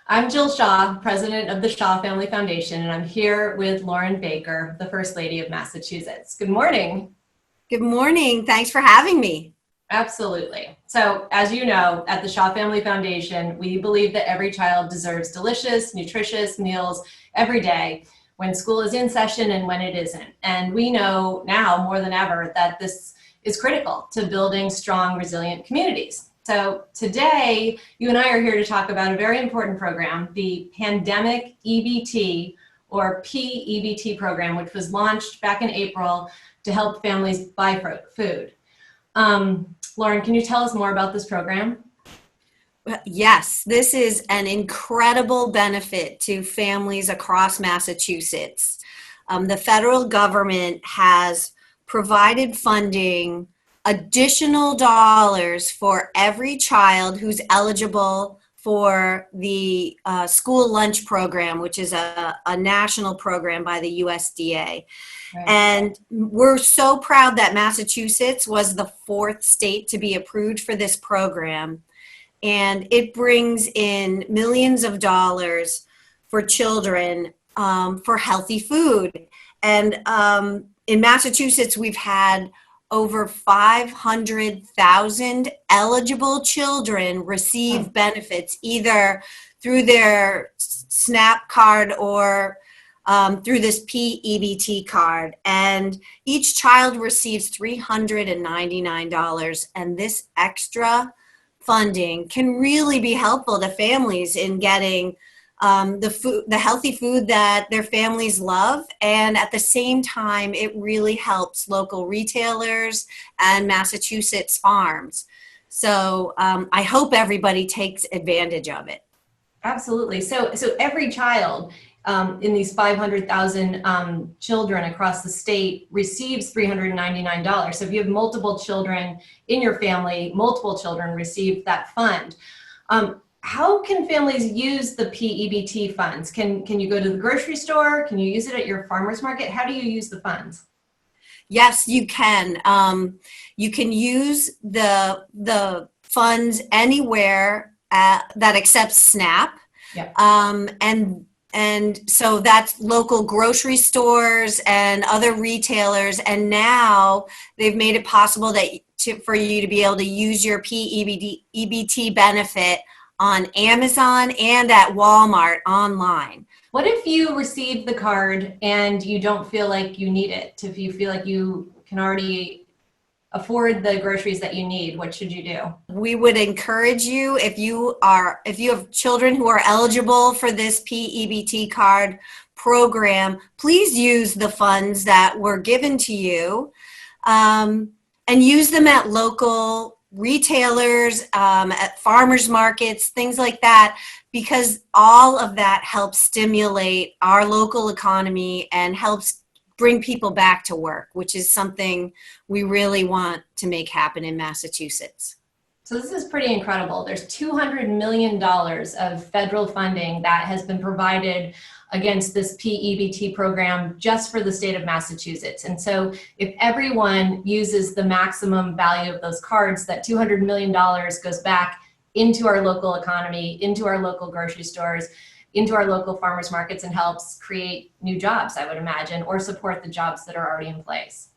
I'm Jill Shah, president of the Shah Family Foundation, and I'm here with Lauren Baker, the First Lady of Massachusetts. Good morning. Good morning. Thanks for having me. Absolutely. So, as you know, at the Shah Family Foundation, we believe that every child deserves delicious, nutritious meals every day when school is in session and when it isn't. And we know now more than ever that this is critical to building strong, resilient communities. So today, you and I are here to talk about a very important program, the Pandemic EBT or PEBT program, which was launched back in April to help families buy food. Lauren, can you tell us more about this program? Yes, this is an incredible benefit to families across Massachusetts. The federal government has provided funding, additional dollars for every child who's eligible for the school lunch program, which is a national program by the USDA. Right. And we're so proud that Massachusetts was the fourth state to be approved for this program. And it brings in millions of dollars for children for healthy food. And in Massachusetts, we've had over 500,000 eligible children receive benefits either through their SNAP card or through this PEBT card. And each child receives $399. And this extra funding can really be helpful to families in getting the healthy food that their families love. And at the same time, it really helps local retailers and Massachusetts farms. So I hope everybody takes advantage of it. Absolutely. So every child in these 500,000 children across the state receives $399. So if you have multiple children in your family, multiple children receive that fund. How can families use the PEBT funds? Can you go to the grocery store? Can you use it at your farmer's market? How do you use the funds? Yes, you can. You can use the funds anywhere that accepts SNAP. Yep. And so that's local grocery stores and other retailers. And now they've made it possible for you to be able to use your PEBT benefit on Amazon and at Walmart online. What if you receive the card and you don't feel like you need it? If you feel like you can already afford the groceries that you need, what should you do? We would encourage you, if you have children who are eligible for this PEBT card program, please use the funds that were given to you and use them at local retailers, at farmers markets, things like that, because all of that helps stimulate our local economy and helps bring people back to work, which is something we really want to make happen in Massachusetts. So this is pretty incredible. There's $200 million of federal funding that has been provided against this PEBT program just for the state of Massachusetts. And so if everyone uses the maximum value of those cards, that $200 million goes back into our local economy, into our local grocery stores, into our local farmers markets, and helps create new jobs, I would imagine, or support the jobs that are already in place.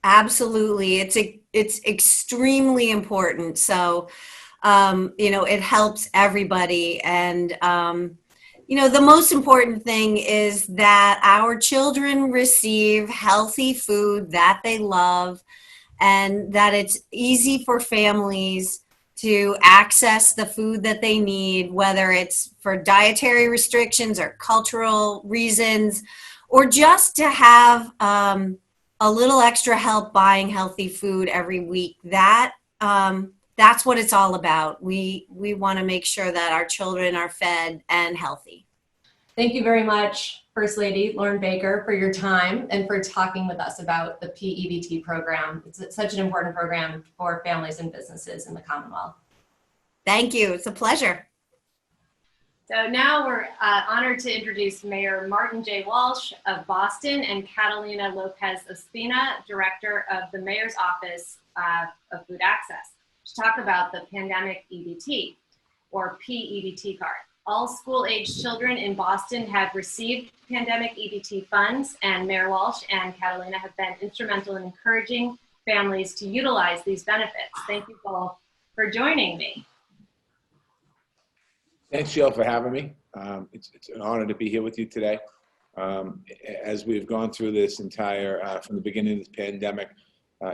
Absolutely. It's extremely important. So, it helps everybody. And, the most important thing is that our children receive healthy food that they love and that it's easy for families to access the food that they need, whether it's for dietary restrictions or cultural reasons, or just to have a little extra help buying healthy food every week. That's what it's all about. We want to make sure that our children are fed and healthy. Thank you very much, First Lady Lauren Baker, for your time and for talking with us about the PEBT program. It's such an important program for families and businesses in the Commonwealth. Thank you. It's a pleasure. So now we're honored to introduce Mayor Martin J. Walsh of Boston and Catalina Lopez-Ospina, Director of the Mayor's Office of Food Access, to talk about the Pandemic EBT or PEBT card. all school-age children in Boston have received pandemic EBT funds, and Mayor Walsh and Catalina have been instrumental in encouraging families to utilize these benefits. Thank you all for joining me. Thanks, Jill, for having me. It's an honor to be here with you today. As we've gone through this entire, from the beginning of this pandemic,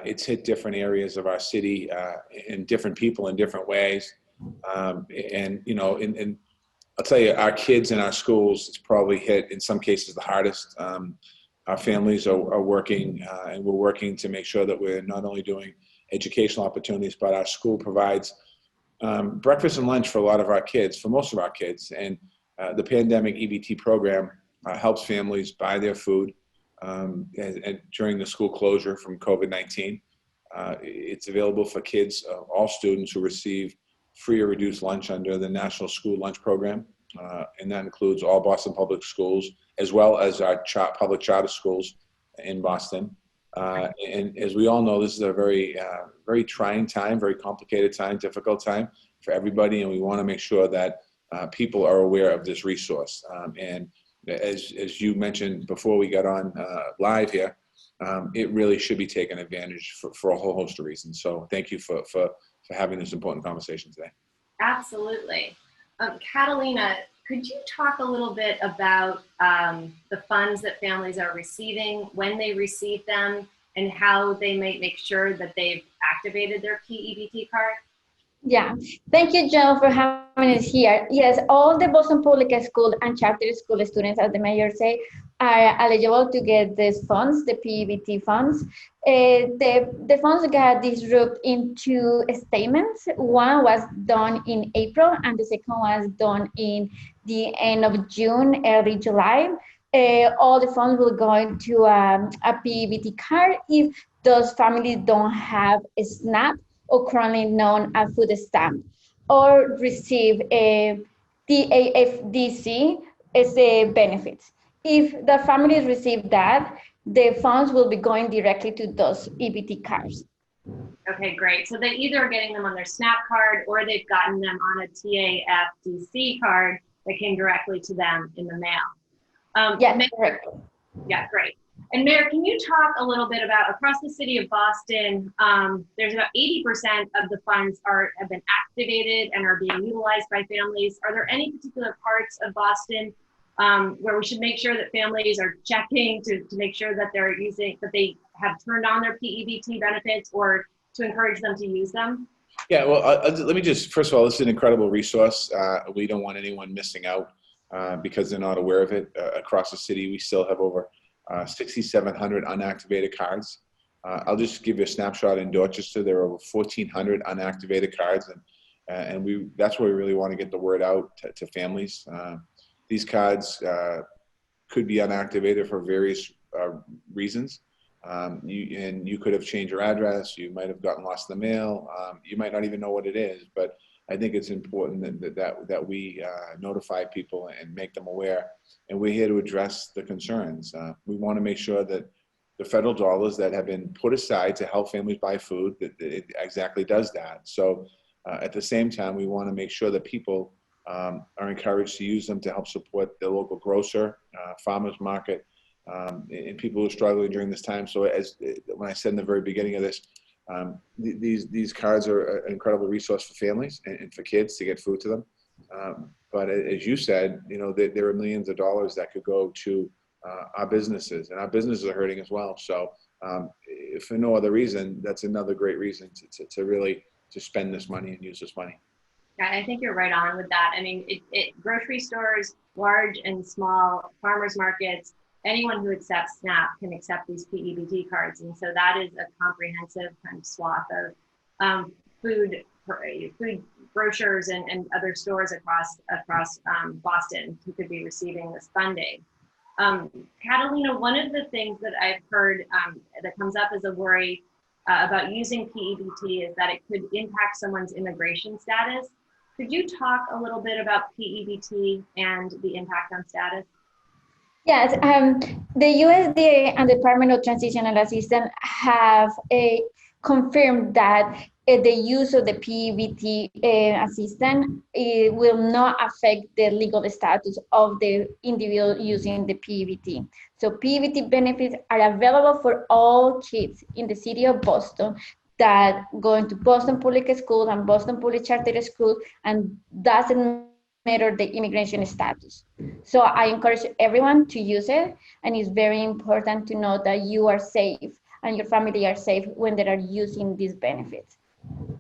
it's hit different areas of our city and different people in different ways. And, you know, I'll tell you, our kids in our schools, it's probably hit in some cases the hardest. Our families are working and we're working to make sure that we're not only doing educational opportunities, but our school provides breakfast and lunch for a lot of our kids, for most of our kids. And the pandemic EBT program helps families buy their food and during the school closure from COVID-19. It's available for kids, all students who receive free or reduced lunch under the National School Lunch Program. And that includes all Boston public schools, as well as our public charter schools in Boston. And as we all know, this is a very trying time, very complicated time, difficult time for everybody. And we want to make sure that people are aware of this resource. And as you mentioned before we got on live here, it really should be taken advantage for a whole host of reasons. So thank you for having this important conversation today. Absolutely. Catalina, could you talk a little bit about the funds that families are receiving, when they receive them, and how they may make sure that they've activated their PEBT card? Yeah, thank you, John, for having us here. Yes, all the Boston Public School and charter school students, as the mayor say, are eligible to get these funds, the PEBT funds. The funds got disrupted into statements. One was done in April, and the second was done in the end of June, early July. All the funds will go into a PEBT card if those families don't have a SNAP, or currently known as food stamp, or receive a DAFDC as a benefit. If the families receive that, the funds will be going directly to those EBT cards. Okay, great. So they either are getting them on their SNAP card or they've gotten them on a TAFDC card that came directly to them in the mail. Yeah, correct. Yeah, great. And Mayor, can you talk a little bit about, across the city of Boston, there's about 80% of the funds have been activated and are being utilized by families. Are there any particular parts of Boston where we should make sure that families are checking to make sure that they have turned on their PEBT benefits, or to encourage them to use them? Yeah, well, let me just, first of all, this is an incredible resource. We don't want anyone missing out because they're not aware of it. Across the city, we still have over 6,700 unactivated cards. I'll just give you a snapshot in Dorchester. There are over 1,400 unactivated cards, and that's where we really want to get the word out to families. These cards could be unactivated for various reasons. You could have changed your address. You might have gotten lost in the mail. You might not even know what it is, but I think it's important that we notify people and make them aware. And we're here to address the concerns. We want to make sure that the federal dollars that have been put aside to help families buy food, that it exactly does that. So at the same time, we want to make sure that people are encouraged to use them to help support the local grocer, farmers market, and people who are struggling during this time. So when I said in the very beginning of this, these cards are an incredible resource for families and for kids to get food to them. But as you said, you know, there are millions of dollars that could go to our businesses, and our businesses are hurting as well. So if for no other reason, that's another great reason to really spend this money and use this money. Yeah, I think you're right on with that. I mean, grocery stores, large and small, farmers markets, anyone who accepts SNAP can accept these PEBT cards. And so that is a comprehensive kind of swath of food grocers and other stores across Boston who could be receiving this funding. Catalina, one of the things that I've heard that comes up as a worry about using PEBT is that it could impact someone's immigration status. Could you talk a little bit about PEBT and the impact on status? Yes, the USDA and the Department of Transitional Assistance have confirmed that the use of the PEBT assistant, it will not affect the legal status of the individual using the PEBT. So PEBT benefits are available for all kids in the city of Boston that go into Boston Public Schools and Boston Public Charter Schools, and doesn't matter the immigration status. So I encourage everyone to use it, and it's very important to know that you are safe and your family are safe when they are using these benefits.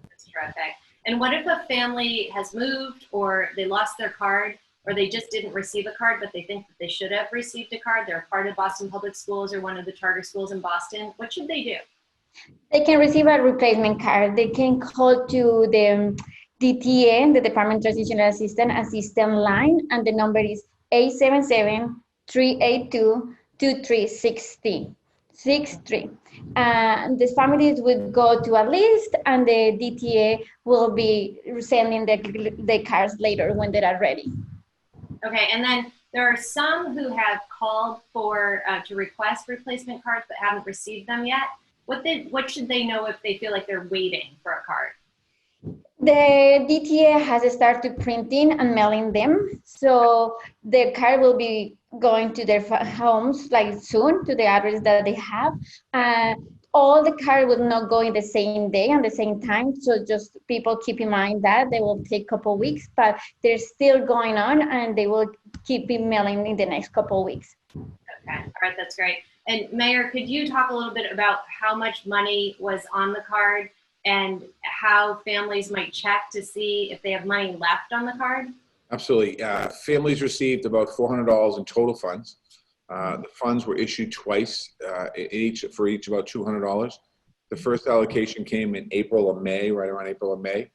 That's terrific. And what if a family has moved, or they lost their card, or they just didn't receive a card, but they think that they should have received a card? They're part of Boston Public Schools or one of the charter schools in Boston. What should they do? They can receive a replacement card. They can call to the DTA, the Department of Transitional Assistance line, and the number is 877-382-2363. The families would go to a list, and the DTA will be sending the cards later when they are ready. Okay, and then there are some who have called for to request replacement cards but haven't received them yet. What should they know if they feel like they're waiting for a card? The DTA has started printing and mailing them, so the card will be going to their homes like soon, to the address that they have. All the card will not go in the same day and the same time, so just people keep in mind that they will take a couple weeks, but they're still going on, and they will keep emailing in the next couple weeks. Okay, all right, that's great. And Mayor, could you talk a little bit about how much money was on the card and how families might check to see if they have money left on the card? Absolutely. Families received about $400 in total funds. The funds were issued twice, for each about $200. The first allocation came in April or May, right around April or May.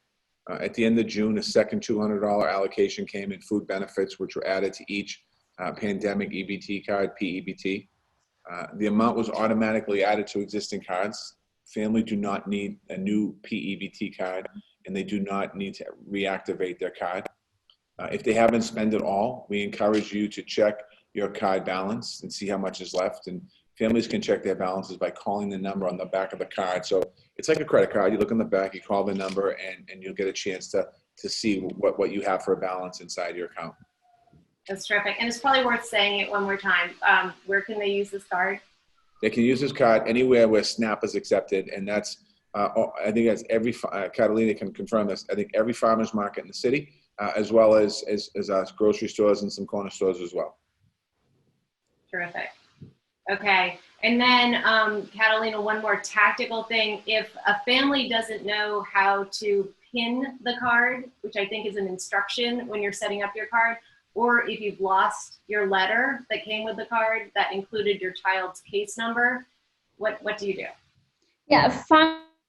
At the end of June, a second $200 allocation came in food benefits, which were added to each pandemic EBT card, PEBT. The amount was automatically added to existing cards. Families do not need a new PEBT card, and they do not need to reactivate their card. If they haven't spent it all, we encourage you to check your card balance and see how much is left. And families can check their balances by calling the number on the back of the card. So it's like a credit card. You look in the back, you call the number, and you'll get a chance to see what you have for a balance inside your account. That's terrific. And it's probably worth saying it one more time. Where can they use this card? They can use this card anywhere where SNAP is accepted, and that's I think that's every Catalina can confirm this. I think every farmer's market in the city, as well as grocery stores and some corner stores as well. Terrific. Okay, and then Catalina, one more tactical thing. If a family doesn't know how to pin the card, which I think is an instruction when you're setting up your card, or if you've lost your letter that came with the card that included your child's case number, what do you do? Yeah,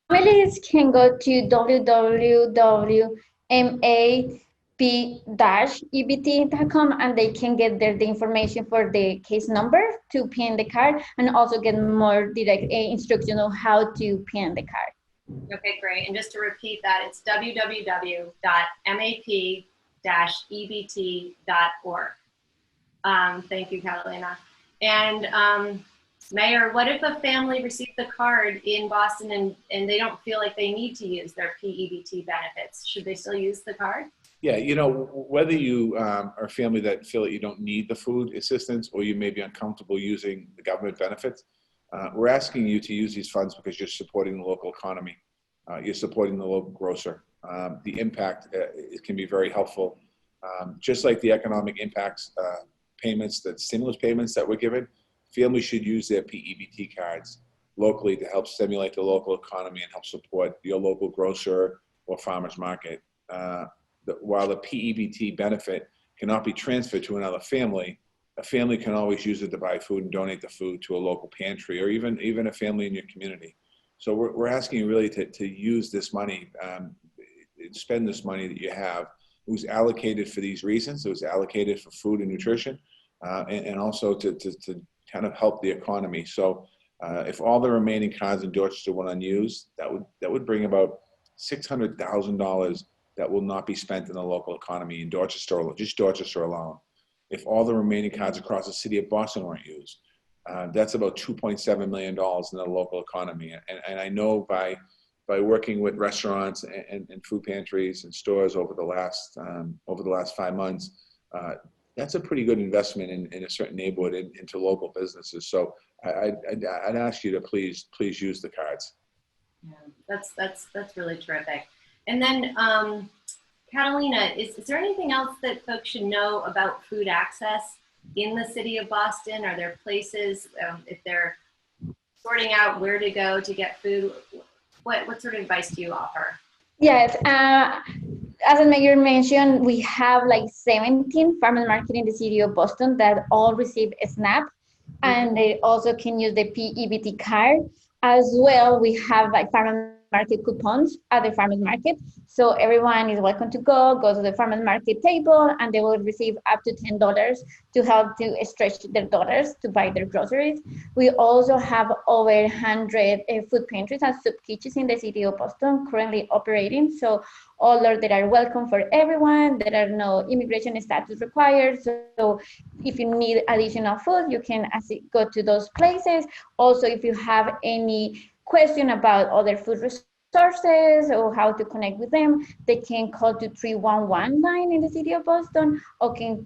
families can go to www.map-ebt.com, and they can get there the information for the case number to pin the card, and also get more direct instruction on how to pin the card. Okay, great. And just to repeat that, it's www.map-ebt.org. Thank you, Catalina. And Mayor, what if a family received the card in Boston and they don't feel like they need to use their PEBT benefits? Should they still use the card? Yeah, whether you are a family that feel that you don't need the food assistance, or you may be uncomfortable using the government benefits, we're asking you to use these funds because you're supporting the local economy. You're supporting the local grocer. The impact it can be very helpful. Just like the economic impacts payments, the stimulus payments that we're given, families should use their PEBT cards locally to help stimulate the local economy and help support your local grocer or farmer's market. While the PEBT benefit cannot be transferred to another family, a family can always use it to buy food and donate the food to a local pantry, or even a family in your community. So we're asking you really to use this money, spend this money that you have. It was allocated for these reasons. It was allocated for food and nutrition, and also to kind of help the economy. So if all the remaining cards in Dorchester went unused, that would bring about $600,000 that will not be spent in the local economy in Dorchester, just Dorchester alone. If all the remaining cards across the city of Boston weren't used, that's about $2.7 million in the local economy. And I know by by working with restaurants and food pantries and stores over the last 5 months, that's a pretty good investment in a certain neighborhood into local businesses. So I'd ask you to please use the cards. Yeah, that's really terrific. And then, Catalina, is there anything else that folks should know about food access in the city of Boston? Are there places, if they're sorting out where to go to get food, what sort of advice do you offer? Yes, as the mayor mentioned, we have like 17 farmers market in the city of Boston that all receive a SNAP, and they also can use the PEBT card. As well, we have like farmers market coupons at the farmers market. So everyone is welcome to go to the farmers market table, and they will receive up to $10 to help to stretch their dollars to buy their groceries. We also have over 100 food pantries and soup kitchens in the city of Boston currently operating. So all of that are welcome for everyone. There are no immigration status required. So if you need additional food, you can go to those places. Also, if you have any question about other food resources or how to connect with them, they can call to 311 line in the city of Boston, or can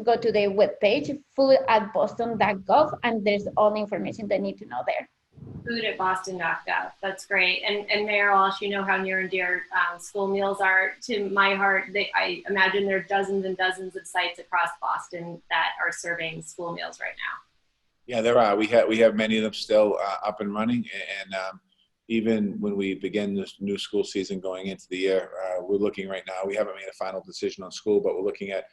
go to the webpage food@boston.gov, and there's all the information they need to know there. Food@boston.gov. That's great. And Mayor Walsh, you know how near and dear school meals are to my heart. I imagine there are dozens and dozens of sites across Boston that are serving school meals right now. Yeah, there are. We have many of them still up and running, and even when we begin this new school season going into the year, we're looking right now. We haven't made a final decision on school, but we're looking at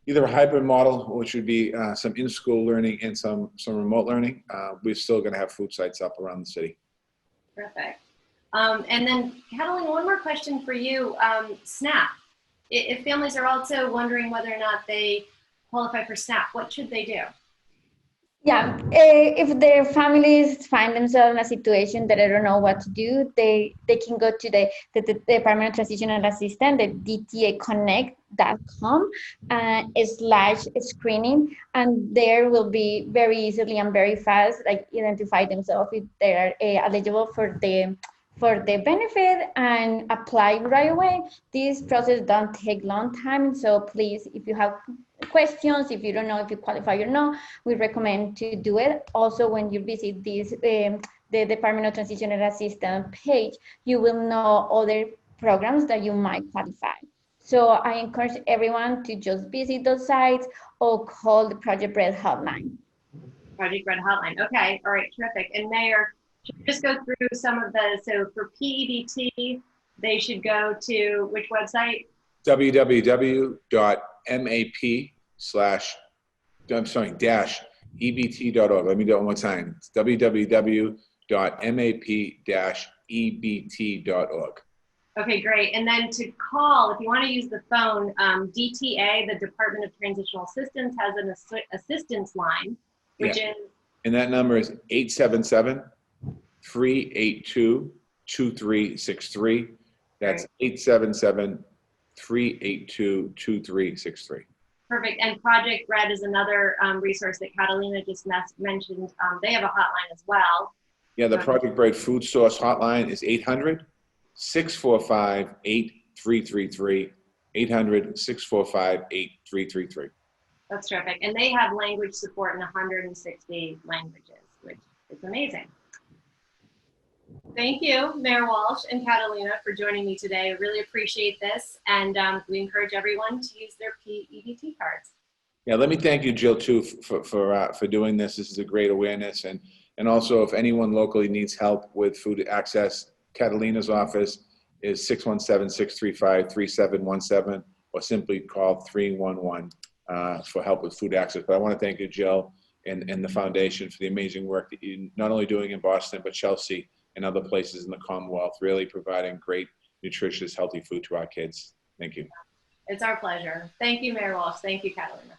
either a hybrid model, which would be some in-school learning and some remote learning. We're still going to have food sites up around the city. Perfect. And then, Catalina, one more question for you. SNAP. If families are also wondering whether or not they qualify for SNAP, what should they do? Yeah, if their families find themselves in a situation that they don't know what to do, they can go to the Department of Transitional Assistance, the dtaconnect.com /screening, and there will be very easily and very fast like identify themselves if they are eligible for the benefit and apply right away. This process don't take long time, so please, if you have questions, if you don't know if you qualify or not, we recommend to do it. Also, when you visit this the Department of Transitional Assistance page, you will know other programs that you might qualify. So I encourage everyone to just visit those sites or call the Project Bread hotline. Project Bread hotline. Okay. All right. Terrific. And Mayor, should we just go through some of so for PEBT, they should go to which website? www.map/ebt.org. Let me do it one more time. It's www.map-ebt.org. Okay, great. And then to call, if you want to use the phone, DTA, the Department of Transitional Assistance, has an assistance line, which is? And that number is 877-382-2363. That's 877-382-2363. Perfect. And Project Bread is another resource that Catalina just mentioned. They have a hotline as well. Yeah, the Project Bread Food Source hotline is 800-645-8333. 800-645-8333. That's terrific. And they have language support in 160 languages, which is amazing. Thank you, Mayor Walsh and Catalina, for joining me today. I really appreciate this. And we encourage everyone to use their PEBT cards. Yeah, let me thank you, Jill, too, for doing this. This is a great awareness. And also, if anyone locally needs help with food access, Catalina's office is 617-635-3717, or simply call 311 for help with food access. But I want to thank you, Jill, and the foundation for the amazing work that you're not only doing in Boston, but Chelsea and other places in the Commonwealth, really providing great, nutritious, healthy food to our kids. Thank you. It's our pleasure. Thank you, Mayor Walsh. Thank you, Catalina.